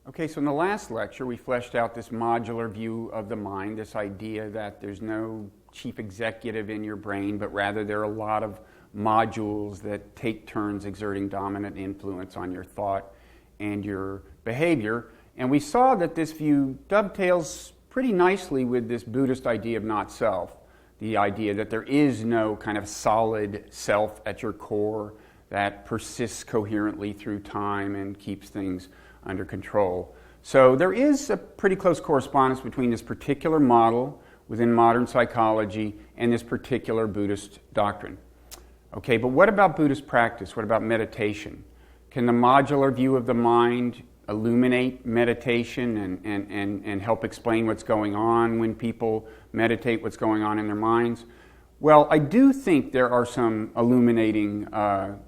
Okay, so in the last lecture we fleshed out this modular view of the mind, this idea that there's no chief executive in your brain, but rather there are a lot of modules that take turns exerting dominant influence on your thought and your behavior. And we saw that this view dovetails pretty nicely with this Buddhist idea of not self, the idea that there is no kind of solid self at your core that persists coherently through time and keeps things under control. So there is a pretty close correspondence between this particular model within modern psychology and this particular Buddhist doctrine. Okay, but what about Buddhist practice? What about meditation? Can the modular view of the mind illuminate meditation and help explain what's going on when people meditate, what's going on in their minds? Well, I do think there are some illuminating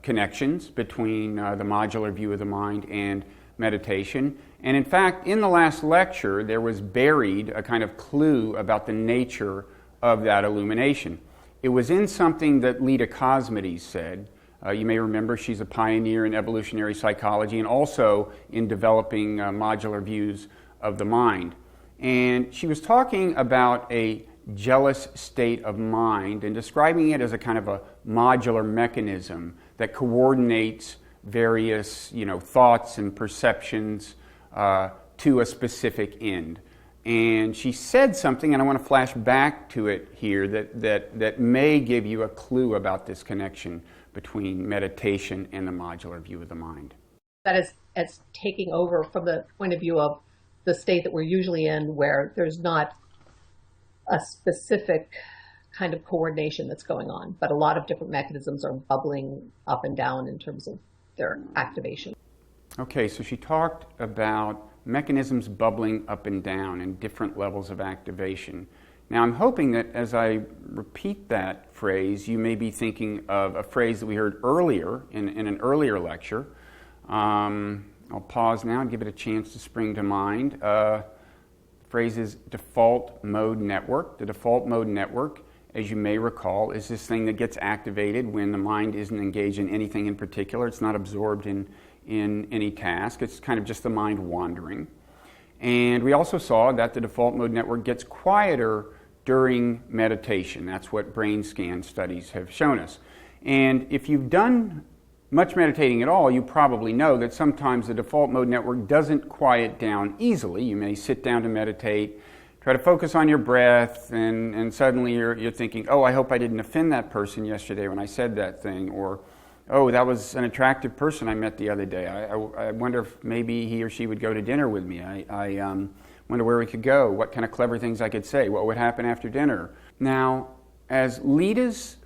connections between the modular view of the mind and meditation. And in fact, in the last lecture, there was buried a kind of clue about the nature of that illumination. It was in something that Lita Cosmides said. You may remember she's a pioneer in evolutionary psychology and also in developing modular views of the mind. And she was talking about a jealous state of mind and describing it as a kind of a modular mechanism that coordinates various, thoughts and perceptions to a specific end. And she said something, and I want to flash back to it here, that may give you a clue about this connection between meditation and the modular view of the mind. That is as taking over from the point of view of the state that we're usually in, where there's not a specific kind of coordination that's going on, but a lot of different mechanisms are bubbling up and down in terms of their activation. Okay, so she talked about mechanisms bubbling up and down and different levels of activation. Now I'm hoping that as I repeat that phrase, you may be thinking of a phrase that we heard earlier in an earlier lecture. I'll pause now and give it a chance to spring to mind. The phrase is default mode network. The default mode network, as you may recall, is this thing that gets activated when the mind isn't engaged in anything in particular. It's not absorbed in any task. It's kind of just the mind wandering. And we also saw that the default mode network gets quieter during meditation. That's what brain scan studies have shown us. And if you've done much meditating at all, you probably know that sometimes the default mode network doesn't quiet down easily. You may sit down to meditate, try to focus on your breath, and suddenly you're thinking, oh, I hope I didn't offend that person yesterday when I said that thing, or oh, that was an attractive person I met the other day. I wonder if maybe he or she would go to dinner with me. I wonder where we could go, what kind of clever things I could say, what would happen after dinner. Now, as Lita's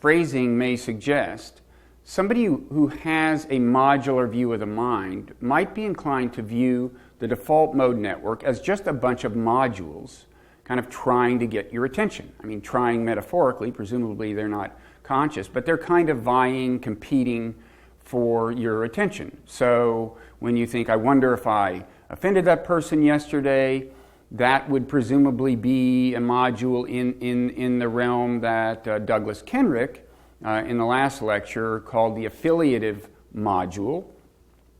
phrasing may suggest, somebody who has a modular view of the mind might be inclined to view the default mode network as just a bunch of modules kind of trying to get your attention. I mean, trying metaphorically, presumably they're not conscious, but they're kind of vying, competing for your attention. So when you think, I wonder if I offended that person yesterday, that would presumably be a module in the realm that Douglas Kenrick in the last lecture called the affiliative module.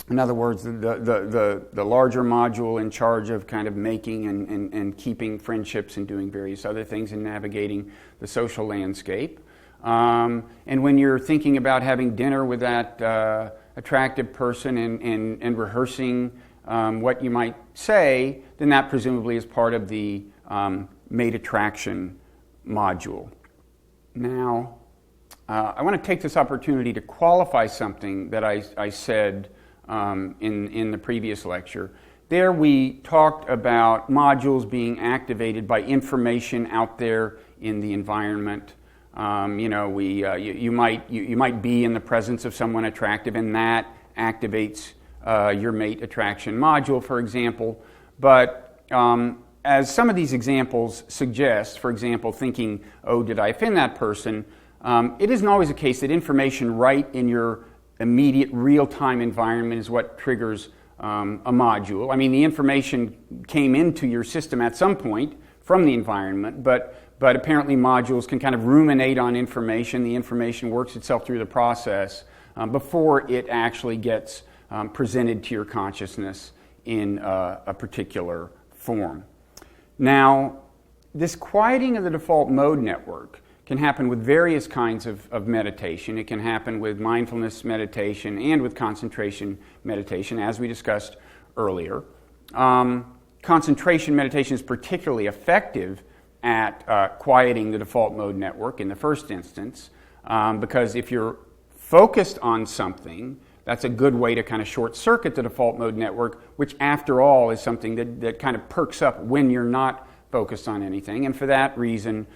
In other words, the larger module in charge of kind of making and keeping friendships and doing various other things and navigating the social landscape. And when you're thinking about having dinner with that attractive person and rehearsing what you might say, then that presumably is part of the mate attraction module. Now, I want to take this opportunity to qualify something that I said in the previous lecture. There we talked about modules being activated by information out there in the environment. You might be in the presence of someone attractive, and that activates your mate attraction module, for example. But as some of these examples suggest, for example, thinking, oh, did I offend that person? It isn't always the case that information right in your immediate real-time environment is what triggers a module. I mean, the information came into your system at some point from the environment, but apparently modules can kind of ruminate on information. The information works itself through the process before it actually gets presented to your consciousness in a particular form. Now, this quieting of the default mode network can happen with various kinds of meditation. It can happen with mindfulness meditation and with concentration meditation, as we discussed earlier. Concentration meditation is particularly effective at quieting the default mode network in the first instance, because if you're focused on something, that's a good way to kind of short circuit the default mode network, which after all is something that kind of perks up when you're not focused on anything. And for that reason,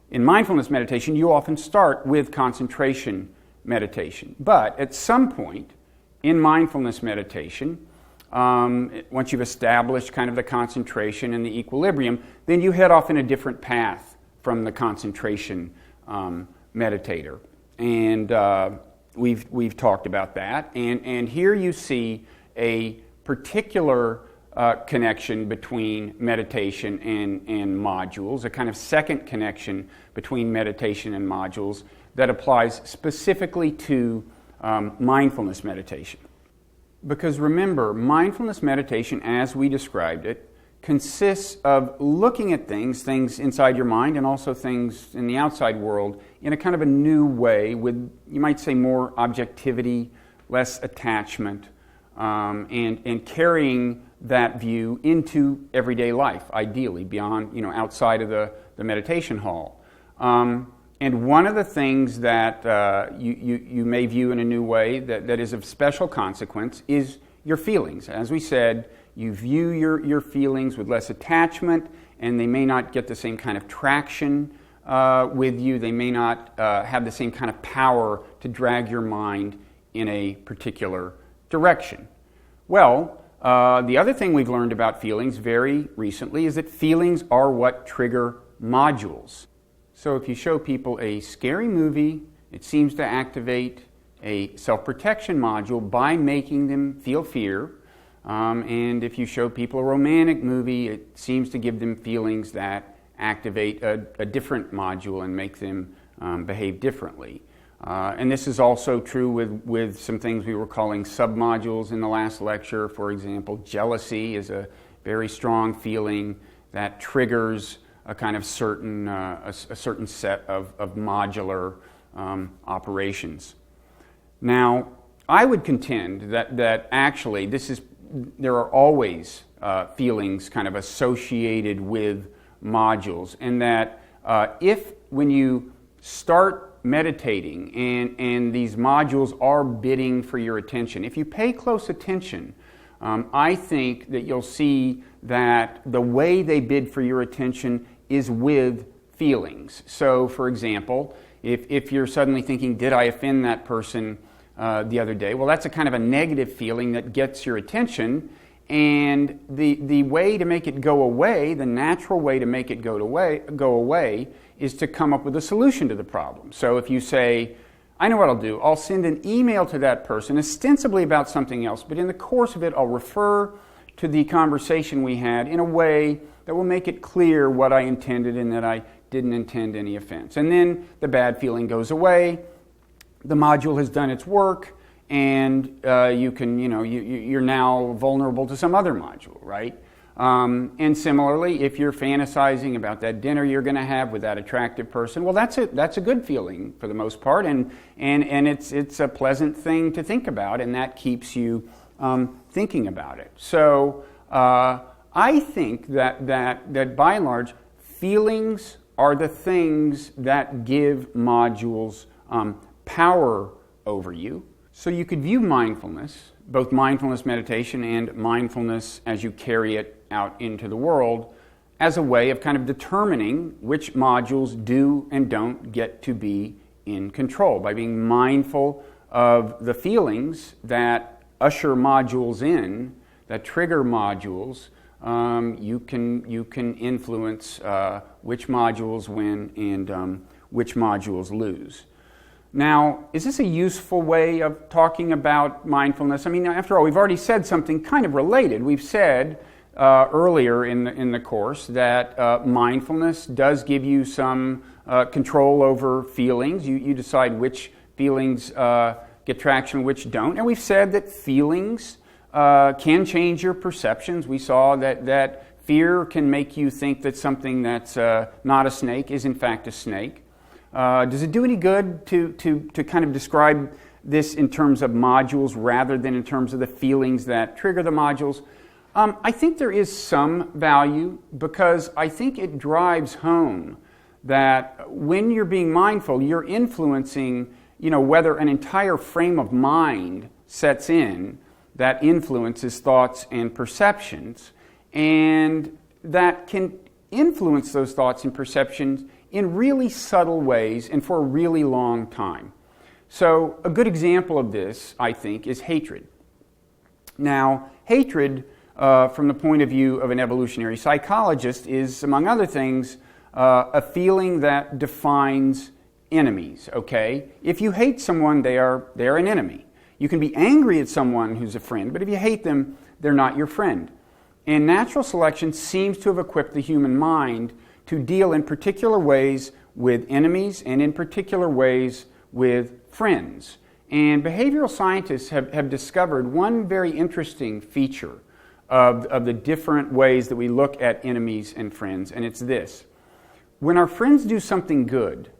in mindfulness meditation, you often start with concentration meditation. But at some point in mindfulness meditation, once you've established kind of the concentration and the equilibrium, then you head off in a different path from the concentration meditator. And we've talked about that. And here you see a particular connection between meditation and modules, a kind of second connection between meditation and modules that applies specifically to mindfulness meditation. Because remember, mindfulness meditation, as we described it, consists of looking at things inside your mind and also things in the outside world in a kind of a new way with, you might say, more objectivity, less attachment, and carrying that view into everyday life, ideally, beyond, outside of the meditation hall. And one of the things that you may view in a new way that is of special consequence is your feelings. As we said, you view your feelings with less attachment, and they may not get the same kind of traction with you. They may not have the same kind of power to drag your mind in a particular direction. Well, the other thing we've learned about feelings very recently is that feelings are what trigger modules. So if you show people a scary movie, it seems to activate a self-protection module by making them feel fear. And if you show people a romantic movie, it seems to give them feelings that activate a different module and make them behave differently. And this is also true with some things we were calling submodules in the last lecture. For example, jealousy is a very strong feeling that triggers a kind of certain set of modular operations. Now, I would contend that actually there are always feelings kind of associated with modules, and that if when you start meditating and these modules are bidding for your attention, if you pay close attention, I think that you'll see that the way they bid for your attention is with feelings. So, for example, if you're suddenly thinking, did I offend that person the other day? Well, that's a kind of a negative feeling that gets your attention, and the way to make it go away, the natural way to make it go away, is to come up with a solution to the problem. So if you say, I know what I'll do, I'll send an email to that person, ostensibly about something else, but in the course of it, I'll refer to the conversation we had in a way that will make it clear what I intended and that I didn't intend any offense. And then the bad feeling goes away, the module has done its work, and you're now vulnerable to some other module, right? And similarly, if you're fantasizing about that dinner you're going to have with that attractive person, well, that's a good feeling for the most part, and it's a pleasant thing to think about, and that keeps you thinking about it. So I think that by and large, feelings are the things that give modules power over you. So you could view mindfulness, both mindfulness meditation and mindfulness as you carry it out into the world, as a way of kind of determining which modules do and don't get to be in control. By being mindful of the feelings that usher modules in, that trigger modules, you can influence which modules win and which modules lose. Now, is this a useful way of talking about mindfulness? I mean, after all, we've already said something kind of related. We've said earlier in the course that mindfulness does give you some control over feelings. You decide which feelings get traction, which don't. And we've said that feelings can change your perceptions. We saw that fear can make you think that something that's not a snake is in fact a snake. Does it do any good to kind of describe this in terms of modules rather than in terms of the feelings that trigger the modules? I think there is some value, because I think it drives home that when you're being mindful, you're influencing, whether an entire frame of mind sets in that influences thoughts and perceptions, and that can influence those thoughts and perceptions in really subtle ways and for a really long time. So a good example of this, I think, is hatred. Now, hatred, from the point of view of an evolutionary psychologist, is, among other things, a feeling that defines enemies, okay? If you hate someone, they're an enemy. You can be angry at someone who's a friend, but if you hate them, they're not your friend. And natural selection seems to have equipped the human mind to deal in particular ways with enemies and in particular ways with friends. And behavioral scientists have discovered one very interesting feature of the different ways that we look at enemies and friends, and it's this. When our friends do something good,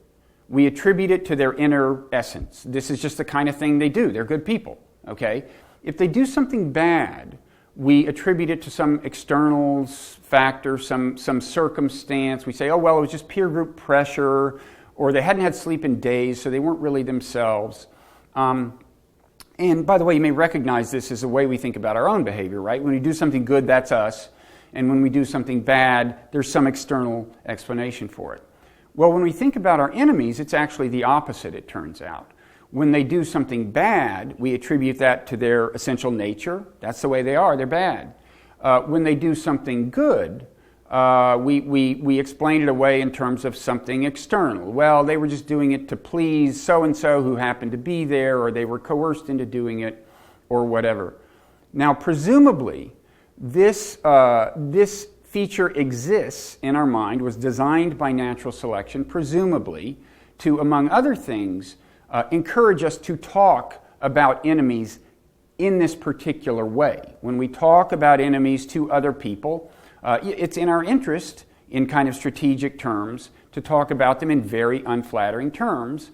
we attribute it to their inner essence. This is just the kind of thing they do. They're good people, okay? If they do something bad, we attribute it to some external factor, some circumstance. We say, oh, well, it was just peer group pressure, or they hadn't had sleep in days, so they weren't really themselves. And by the way, you may recognize this as a way we think about our own behavior, right? When we do something good, that's us. And when we do something bad, there's some external explanation for it. Well, when we think about our enemies, it's actually the opposite, it turns out. When they do something bad, we attribute that to their essential nature. That's the way they are, they're bad. When they do something good, we explain it away in terms of something external. Well, they were just doing it to please so-and-so who happened to be there, or they were coerced into doing it, or whatever. Now, presumably, this feature exists in our mind, was designed by natural selection, presumably, to, among other things, encourage us to talk about enemies in this particular way. When we talk about enemies to other people, it's in our interest, in kind of strategic terms, to talk about them in very unflattering terms,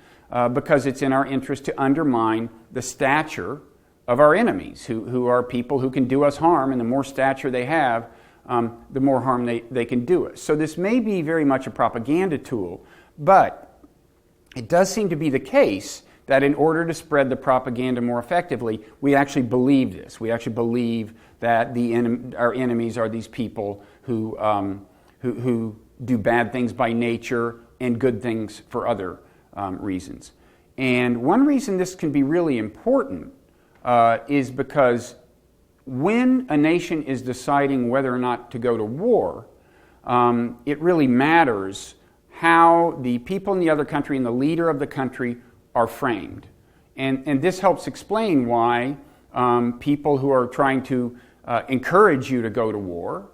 because it's in our interest to undermine the stature of our enemies, who are people who can do us harm, and the more stature they have, the more harm they can do us. So this may be very much a propaganda tool, but it does seem to be the case that in order to spread the propaganda more effectively, we actually believe this. We actually believe that our enemies are these people who do bad things by nature and good things for other reasons. And one reason this can be really important is because when a nation is deciding whether or not to go to war, it really matters how the people in the other country and the leader of the country are framed. And this helps explain why people who are trying to encourage you to go to war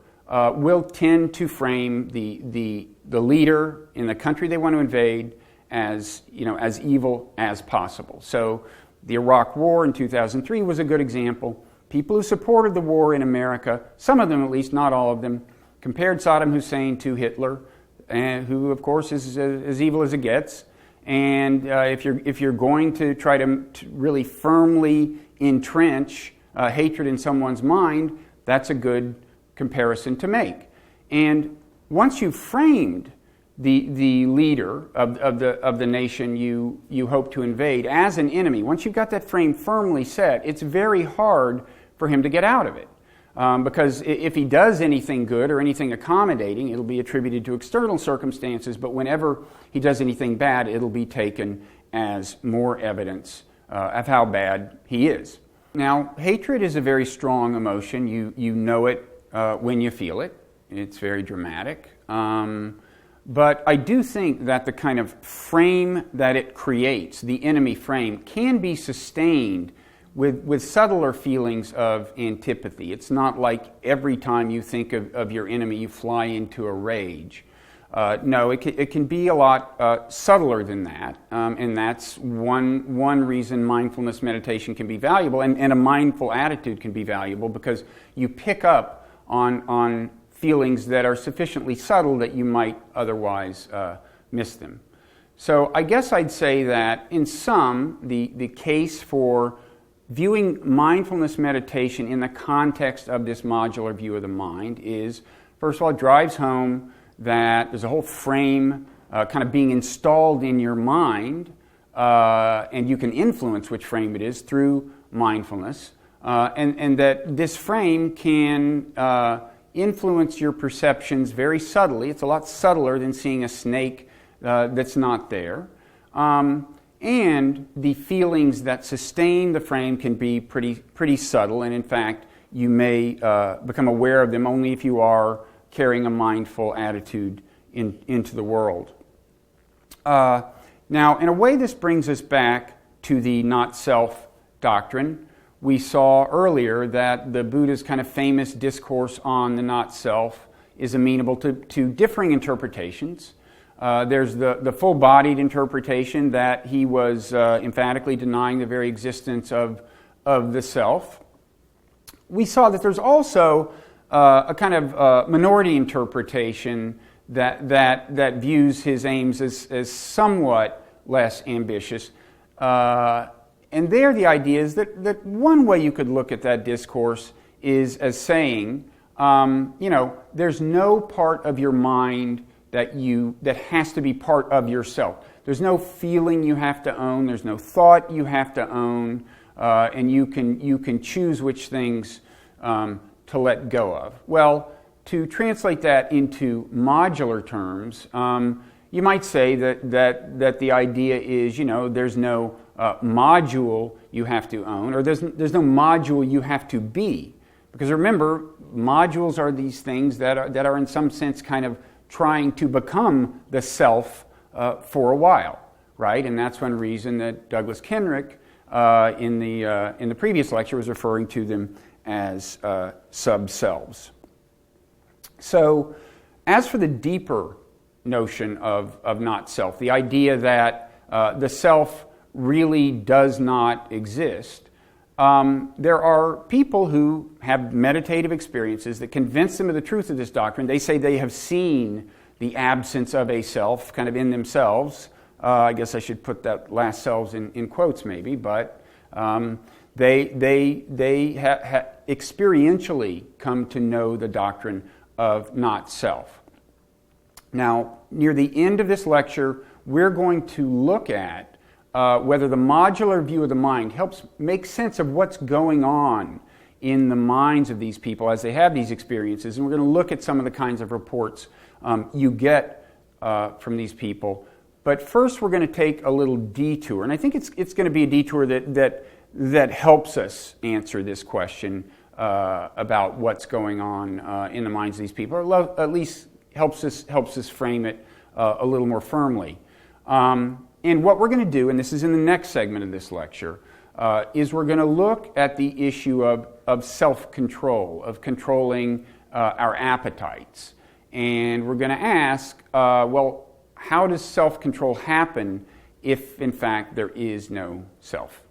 will tend to frame the leader in the country they want to invade as evil as possible. So the Iraq War in 2003 was a good example. People who supported the war in America, some of them at least, not all of them, compared Saddam Hussein to Hitler, who of course is as evil as it gets. And if you're going to try to really firmly entrench hatred in someone's mind, that's a good comparison to make. And once you've framed the leader of the nation you hope to invade as an enemy, once you've got that frame firmly set, it's very hard for him to get out of it. Because if he does anything good or anything accommodating, it'll be attributed to external circumstances, but whenever he does anything bad, it'll be taken as more evidence of how bad he is. Now, hatred is a very strong emotion. You know it when you feel it. It's very dramatic. But I do think that the kind of frame that it creates, the enemy frame, can be sustained with subtler feelings of antipathy. It's not like every time you think of your enemy, you fly into a rage. No, it can be a lot subtler than that, and that's one reason mindfulness meditation can be valuable, and a mindful attitude can be valuable, because you pick up on feelings that are sufficiently subtle that you might otherwise miss them. So I guess I'd say that in sum, the case for viewing mindfulness meditation in the context of this modular view of the mind is, first of all, it drives home that there's a whole frame kind of being installed in your mind, and you can influence which frame it is through mindfulness, and that this frame can influence your perceptions very subtly. It's a lot subtler than seeing a snake that's not there. And the feelings that sustain the frame can be pretty subtle, and in fact, you may become aware of them only if you are carrying a mindful attitude into the world. Now, in a way, this brings us back to the not-self doctrine. We saw earlier that the Buddha's kind of famous discourse on the not-self is amenable to differing interpretations. There's the full-bodied interpretation that he was emphatically denying the very existence of the self. We saw that there's also a kind of minority interpretation that views his aims as somewhat less ambitious. And there the idea is that one way you could look at that discourse is as saying, there's no part of your mind that has to be part of yourself. There's no feeling you have to own. There's no thought you have to own, and you can choose which things to let go of. Well, to translate that into modular terms, you might say that the idea is, there's no module you have to own, or there's no module you have to be. Because remember, modules are these things that are in some sense kind of trying to become the self for a while, right? And that's one reason that Douglas Kenrick in the previous lecture was referring to them as sub-selves. So, as for the deeper notion of not self, the idea that the self really does not exist, there are people who have meditative experiences that convince them of the truth of this doctrine. They say they have seen the absence of a self kind of in themselves. I guess I should put that last selves in quotes maybe, but they experientially come to know the doctrine of not self. Now, near the end of this lecture, we're going to look at whether the modular view of the mind helps make sense of what's going on in the minds of these people as they have these experiences. And we're going to look at some of the kinds of reports you get from these people. But first, we're going to take a little detour. And I think it's going to be a detour that helps us answer this question about what's going on in the minds of these people, or at least helps us frame it a little more firmly. And what we're going to do, and this is in the next segment of this lecture, is we're going to look at the issue of self-control, of controlling our appetites. And we're going to ask, how does self-control happen if, in fact, there is no self?